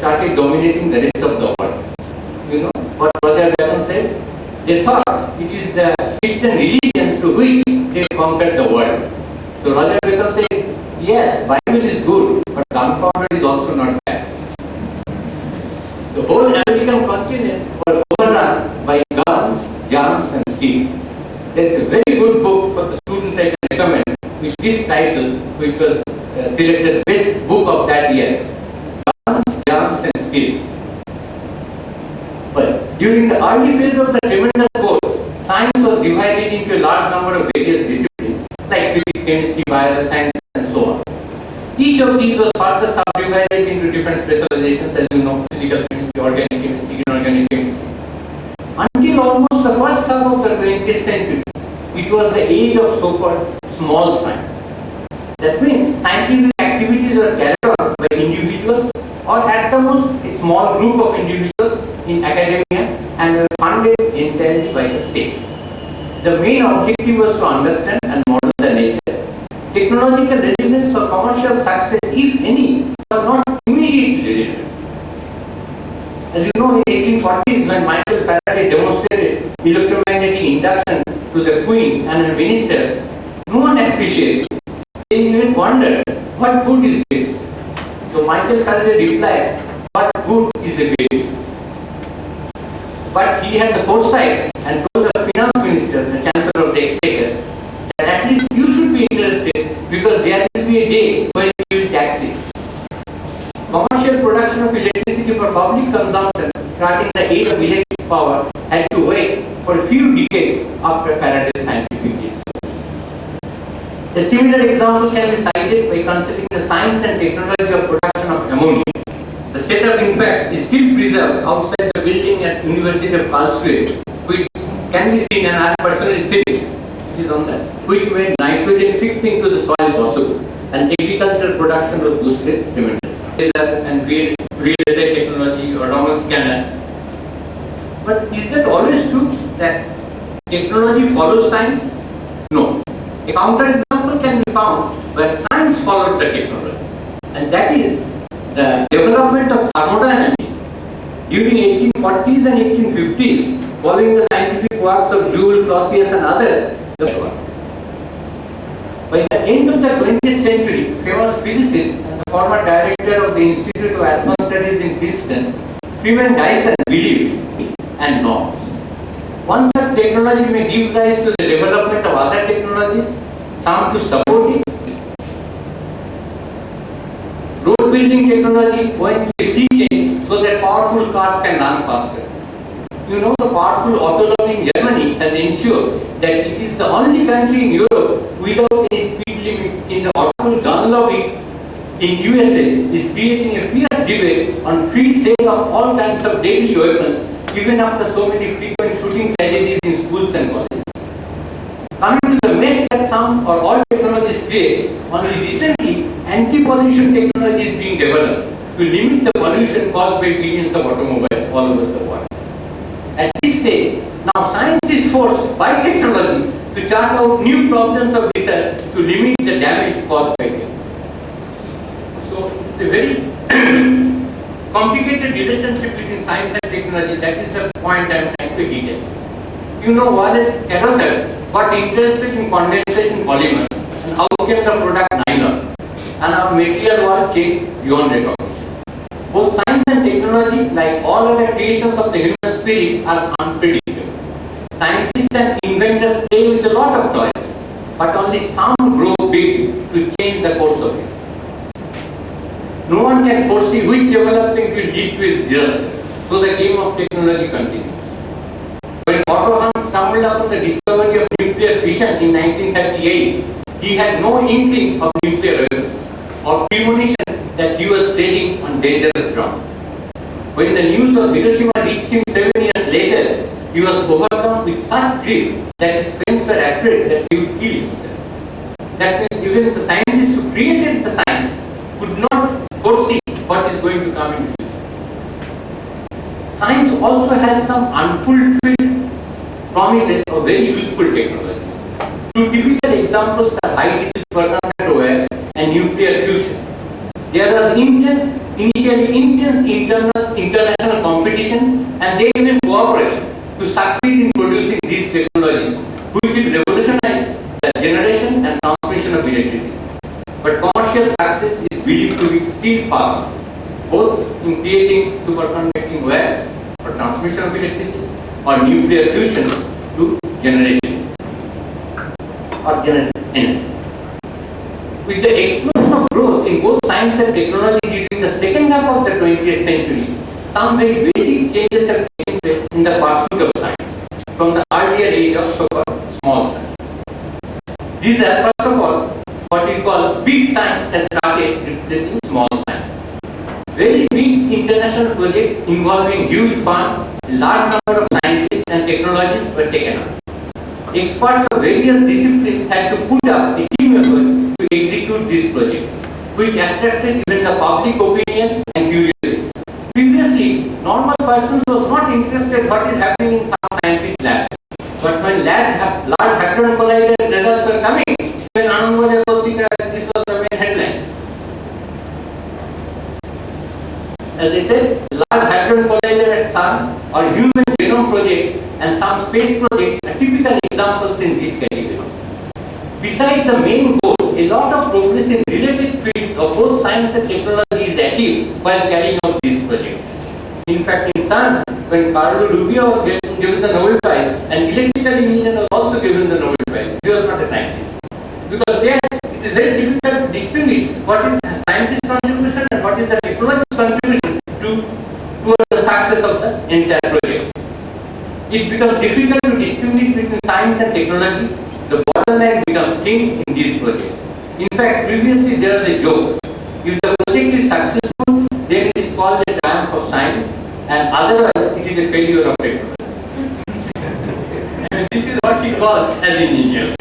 started dominating the rest of the world. You know what Roger Bacon said? They thought it is the Christian religion through which they conquered the world. So Roger Bacon said, yes, Bible is good, but gunpowder is also not bad. The whole American continent was overrun by guns, germs and steel. There is a very good book for the students I can recommend with this title, which was selected best book of that year. Guns, germs and steel. But during the early phase of the tremendous growth, science was divided into a large number of various disciplines like physics, chemistry, bioscience and so on. Each of these was further subdivided into different specializations, as you know, physical chemistry, organic chemistry, inorganic chemistry. Until almost the first half of the 20th century, it was the age of so-called small science. That means scientific activities were carried out by individuals or at the most a small group of individuals in academia and were funded entirely by the states. The main objective was to understand and model the nature. Technological readiness or commercial success, if any, was not immediately relevant. As you know, in 1840s, when Michael Faraday demonstrated electromagnetic induction to the Queen and her ministers, no one appreciated it. They even wondered, what good is this? So Michael Faraday replied, what good is a baby? But he had the foresight and told the finance minister, the chancellor of the exchequer, that at least you should be interested because there will be a day when you will tax it. Commercial production of electricity for public consumption, starting the age of electric power, had to wait for a few decades after Faraday's scientific discovery. A similar example can be cited by considering the science and technology of production of ammonia. The setup, in fact, is still preserved outside the building at University of Karlsruhe, which can be seen, and I am personally sitting. It is on that, which made nitrogen fixing to the soil possible, and agricultural production was boosted tremendously. And real estate technology, autonomous scanner. But is that always true that technology follows science? No. A counterexample can be found where science followed the technology, and that is the development of thermodynamics during 1840s and 1850s, following the scientific works of Joule, Clausius and others. By the end of the 20th century, famous physicist and the former director of the Institute of Advanced Studies in Princeton, Freeman Dyson, believed and norms. One such technology may give rise to the development of other technologies, some to support it. Road building technology went to a sea change so that powerful cars can run faster. You know, the powerful auto lobby in Germany has ensured that it is the only country in Europe without any speed limit. In the powerful gun lobby in USA is creating a fierce debate on free sale of all kinds of deadly weapons, even after so many frequent shooting tragedies in schools and colleges. Coming to the mess that some or all technologies create, only recently anti-pollution technology is being developed to limit the pollution caused by billions of automobiles all over the world. At this stage, now science is forced by technology to chart out new problems of research to limit the damage caused by them. So it's a very complicated relationship between science and technology. That is the point I am trying to hit at. You know, Wallace Carothers got interested in condensation polymers and how came the product nylon, and our material world changed beyond recognition. Both science and technology, like all other creations of the human spirit, are unpredictable. Scientists and inventors play with a lot of toys, but only some grow big to change the course of history. No one can foresee which development will lead to a disaster, so the game of technology continues. When Otto Hahn stumbled upon the discovery of nuclear fission in 1938, he had no inkling of nuclear weapons or premonition that he was treading on dangerous ground. When the news of Hiroshima reached him 7 years later, he was overcome with such grief that his friends were afraid that he would kill himself. That means even the scientists who created the science could not foresee what is going to come in the future. Science also has some unfulfilled promises of very useful technologies. Two typical examples are high-disease per contact wires and nuclear fusion. There was intense initially intense international competition and then even cooperation to succeed in producing these technologies, which will revolutionize the generation and transmission of electricity. But commercial success is believed to be still far, both in creating superconducting wires for transmission of electricity or nuclear fusion to generate energy. With the explosion of growth in both science and technology during the second half of the 20th century, some very basic changes have taken place in the pursuit of science from the earlier age of so-called small science. These are, first of all, what we call big science has started replacing small science. Very big international projects involving huge funds, large number of scientists and technologists were taken up. Experts of various disciplines had to put up a team effort to execute these projects, which attracted even the public opinion and curiosity. Previously, normal persons was not interested in what is happening in some scientist lab. But when large hadron collider results were coming, when Anandwada Patrika, this was the main headline. As I said, large hadron collider at CERN or human genome project and some space projects are typical examples in this category. Besides the main goal, a lot of progress in related fields of both science and technology is achieved while carrying out these projects. In fact, in CERN, when Carlo Rubio was given the Nobel Prize, an electrical engineer was also given the Nobel Prize. He was not a scientist. Because there, it is very difficult to distinguish what is the scientist's contribution and what is the technologist's contribution towards the success of the entire project. It becomes difficult to distinguish between science and technology. The borderline becomes thin in these projects. In fact, previously there was a joke. If the project is successful, then it is called a triumph of science, and otherwise it is a failure of technology. And this is what we call as engineers.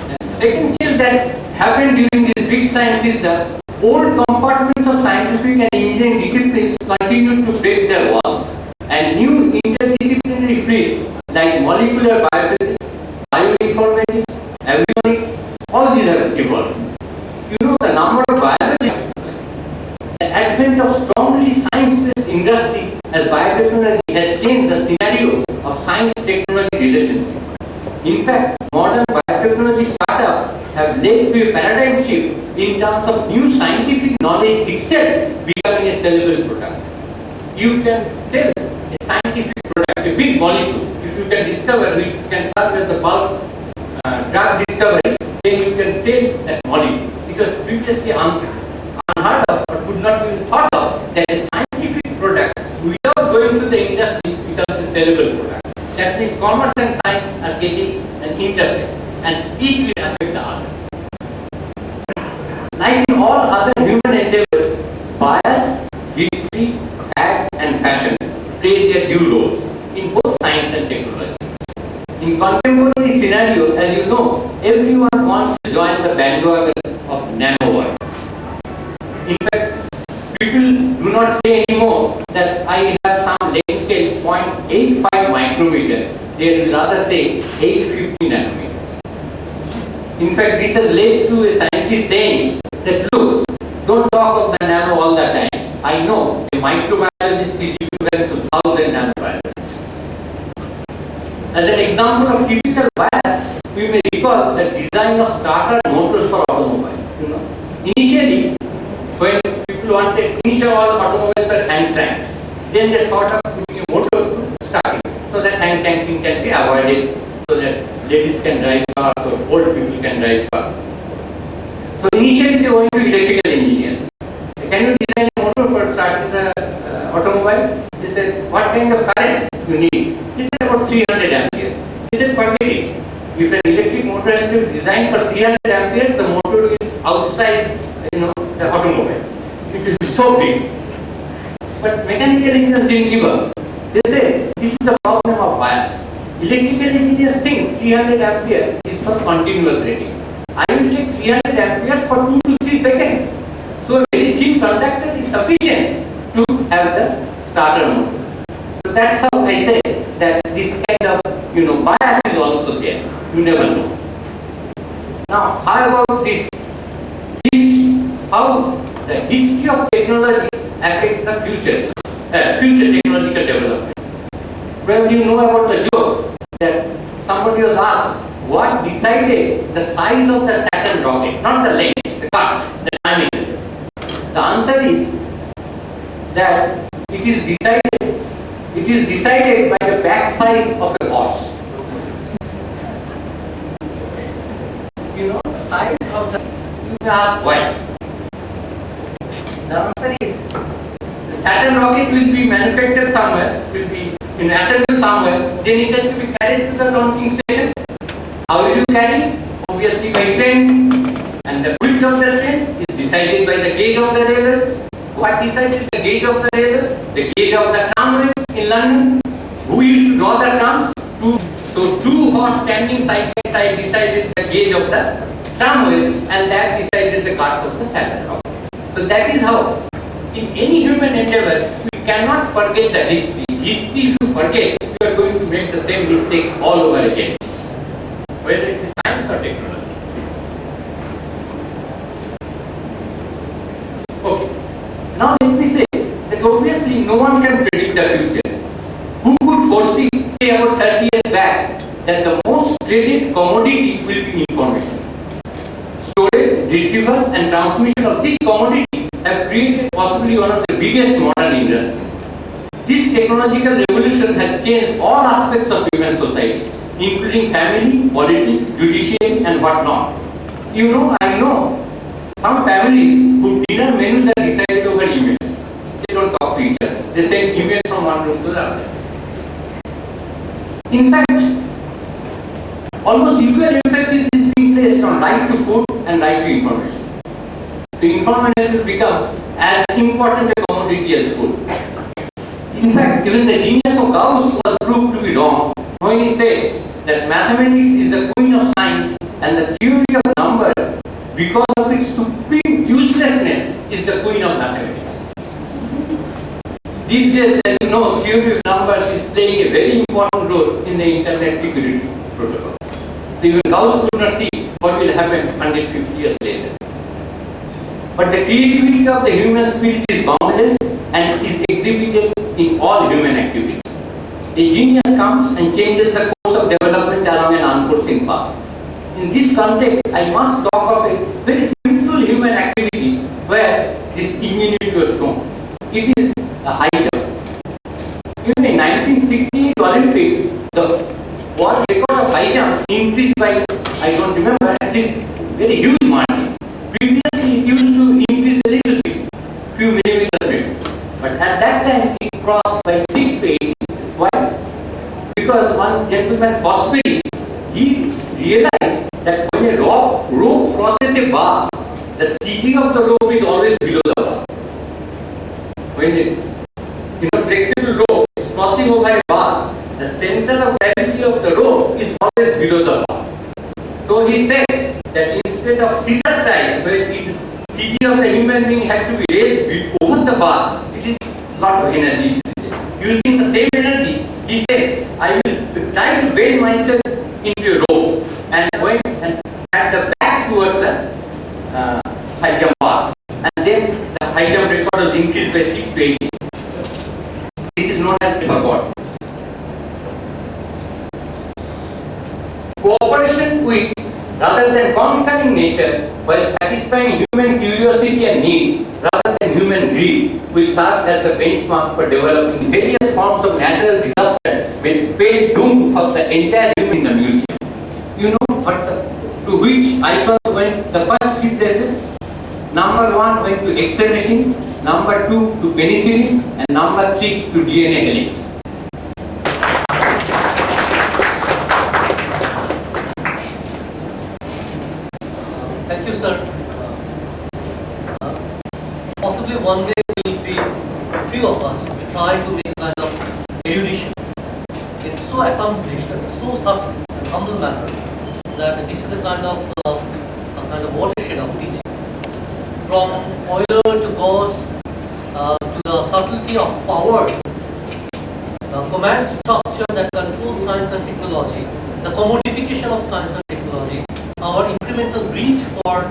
And second change that happened during this big science is the old compartments of scientific and engineering disciplines continued to break their walls, and new interdisciplinary fields like molecular biophysics, bioinformatics, avionics, all these are evolved. You know, the number of biology, the advent of strongly science-based industry as biotechnology has changed the scenario of science-technology relationship. In fact, modern biotechnology startups have led to a paradigm shift in terms of new scientific knowledge itself becoming a sellable product. You can sell a scientific product, a big molecule, if you can discover which can serve as the bulk drug discovery, then you can sell that molecule. It was previously unheard of or could not be thought of that a scientific product without going to the industry becomes a sellable product. That means commerce and science are getting an interface, and each will affect the other. Like in all other human endeavors, bias, history, fact and fashion play their due roles in both science and technology. In contemporary scenario, as you know, everyone wants to join the bandwagon of nanowire. In fact, people do not say anymore that I have some length scale 0.85 micrometer. They will rather say 850 nanometers. In fact, this has led to a scientist saying that look, don't talk of the nano all the time. I know a microbiologist is equivalent to 1,000 nanobiologists. As an example of typical bias, we may recall the design of starter motors for automobiles. You know, initially, when people wanted initial all automobiles were hand cranked, then they thought of putting a motor to start it, so that hand cranking can be avoided, so that ladies can drive cars or old people can drive cars. So initially they went to electrical engineers. Can you design a motor for starting the automobile? They said, what kind of current you need? He said, about 300 amperes. He said, forget it. If an electric motor has to be designed for 300 amperes, the motor will outsize, the automobile. It will be so big. But mechanical engineers didn't give up. They said, this is the problem of bias. Electrical engineers think 300 amperes is for continuous rating. I will take 300 amperes for 2 to 3 seconds. So a very thin conductor is sufficient to have the starter motor. So that's how I say that this kind of bias is also there. You never know. Now, how about this? How how the history of technology affects the future technological development. Probably you know about the joke that somebody was asked what decided the size of the Saturn rocket, not the length, the cut, the diameter. The answer is that it is decided by the back size of a horse. You know the size of the, you may ask why. The answer is the Saturn rocket will be manufactured somewhere, will be assembled somewhere, then it has to be carried to the launching station. How will you carry? Obviously by train, and the width of the train is decided by the gauge of the railways. What decided the gauge of the railway? The gauge of the tramway in London. Who used to draw the trams? Two horse standing side by side decided the gauge of the tramways, and that decided the cost of the Saturn rocket. So that is how, in any human endeavor, we cannot forget the history. History, if you forget, you are going to make the same mistake all over again, whether it is science or technology. Okay. Now let me say that obviously no one can predict the future. Who could foresee, say about 30 years back, that the most traded commodity will be information? Storage, retrieval and transmission of this commodity have created possibly one of the biggest modern industries. This technological revolution has changed all aspects of human society, including family, politics, judiciary and whatnot. You know, I know some families whose dinner menus are decided over emails. They don't talk to each other. They send emails from one room to the other. In fact, almost equal emphasis is being placed on right to food and right to information. So information has become as important a commodity as food. In fact, even the genius of Gauss was proved to be wrong when he said that mathematics is the queen of science and the theory of numbers, because of its supreme uselessness, is the queen of mathematics. These days, as you know, theory of numbers is playing a very important role in the internet security protocol. So even Gauss could not see what will happen 150 years later. But the creativity of the human spirit is boundless and is exhibited in all human activities. A genius comes and changes the course of development along an unforeseen path. In this context, I must talk of a very simple human activity where this ingenuity was shown. It is a high jump. Even in 1968 Olympics, the world record of high jump increased by, I don't remember, at least very huge margin. Previously, it used to increase a little bit, few millimeters maybe. But at that time, it crossed by 6 to 8 inches. Why? Because one gentleman, Prosperi, he realized that when a rope crosses a bar, the CG of the rope is always below the bar. When a flexible rope is crossing over a bar, the center of gravity of the rope is always below the bar. So he said that instead of scissor style, where the CG of the human being had to be raised over the bar, it is a lot of energy. Using the same energy, he said, I will try to bend myself into a rope and went and at the back towards the high jump bar. And then the high jump record was increased by 6 to 8 inches. This is known as forgot. Cooperation with rather than conquering nature while satisfying human curiosity and need rather than human greed will serve as the benchmark for developing various forms of natural disaster may spell doom for the entire human in the museum. You know to which icons went the first 3 places? Number 1 went to X-ray machine, number 2 to penicillin, and number 3 to DNA helix. Thank you, sir. Possibly one day will be few of us will try to make a kind of erudition. It's so accomplished and so subtle and humble manner that this is a kind of watershed of teaching. From Euler to Gauss to the subtlety of power, the command structure that controls science and technology, the commodification of science and technology, our incremental reach for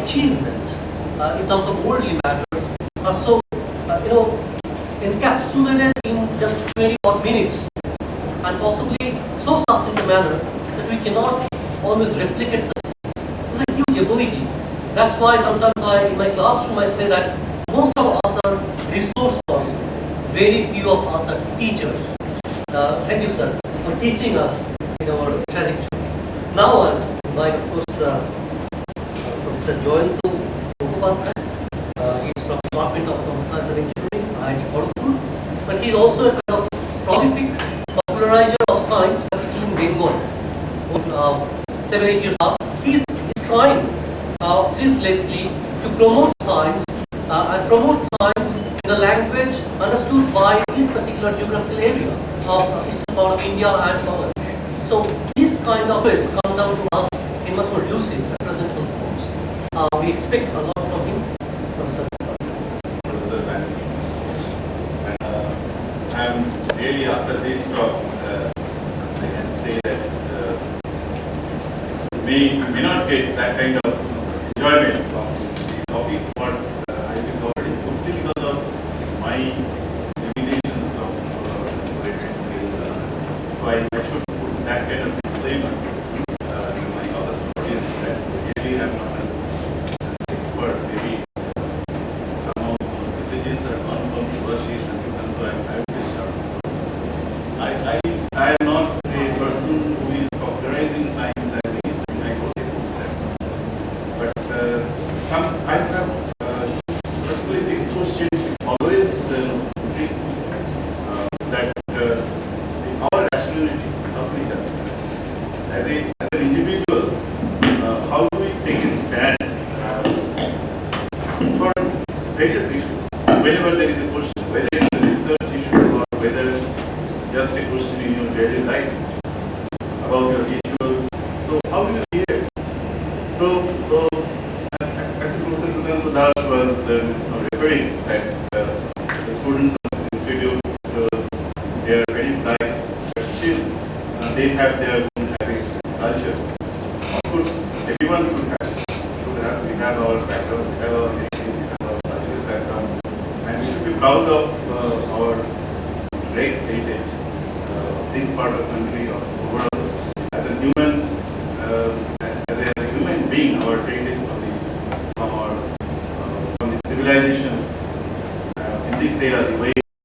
achievement in terms of worldly matters are so, encapsulated in just 20 odd minutes and possibly so succinct a manner that we cannot always replicate such things. It's a huge ability. That's why sometimes in my classroom I say that most of us are resource persons. Very few of us are teachers. Thank you, sir, for teaching us in our trajectory. Now I invite, of course, Professor Joel to Mukhopadhyay. He's from the Department of Computer Science and Engineering, IIT Kharagpur. But he's also a kind of prolific popularizer of science, particularly in Bengal. 7-8 years out, he's trying ceaselessly to promote science and promote science in a language understood by this particular geographical area of eastern part of India and Bangladesh. So this kind of ways come down to us in much more lucid, representative forms. We expect a lot from him, Professor. Professor Mallik. And I'm really after this talk, I can say that we may not get that kind of enjoyment from the topic, but I will cover it mostly because of my limitations of related skills. So I should put that kind of disclaimer in my audience that really I'm not an expert. Maybe some of those messages are non-controversial, even though I will be sure. I am not a person who is popularizing science as it is in my own that's not. But I have particularly this question always intrigues me that our rationality, how we does it? As an individual, how do we take a stand for various issues? Whenever there is a question, whether it's a research issue or whether it's just a question in your daily life about your rituals. So how do you behave? So actually Professor Sudhanta Das was referring that the students of this institute, they are very polite, but still they have their own habits, culture. Of course, everyone should have. We have our background, we have our history, we have our cultural background, and we should be proud of our great heritage, this part of the country, of overall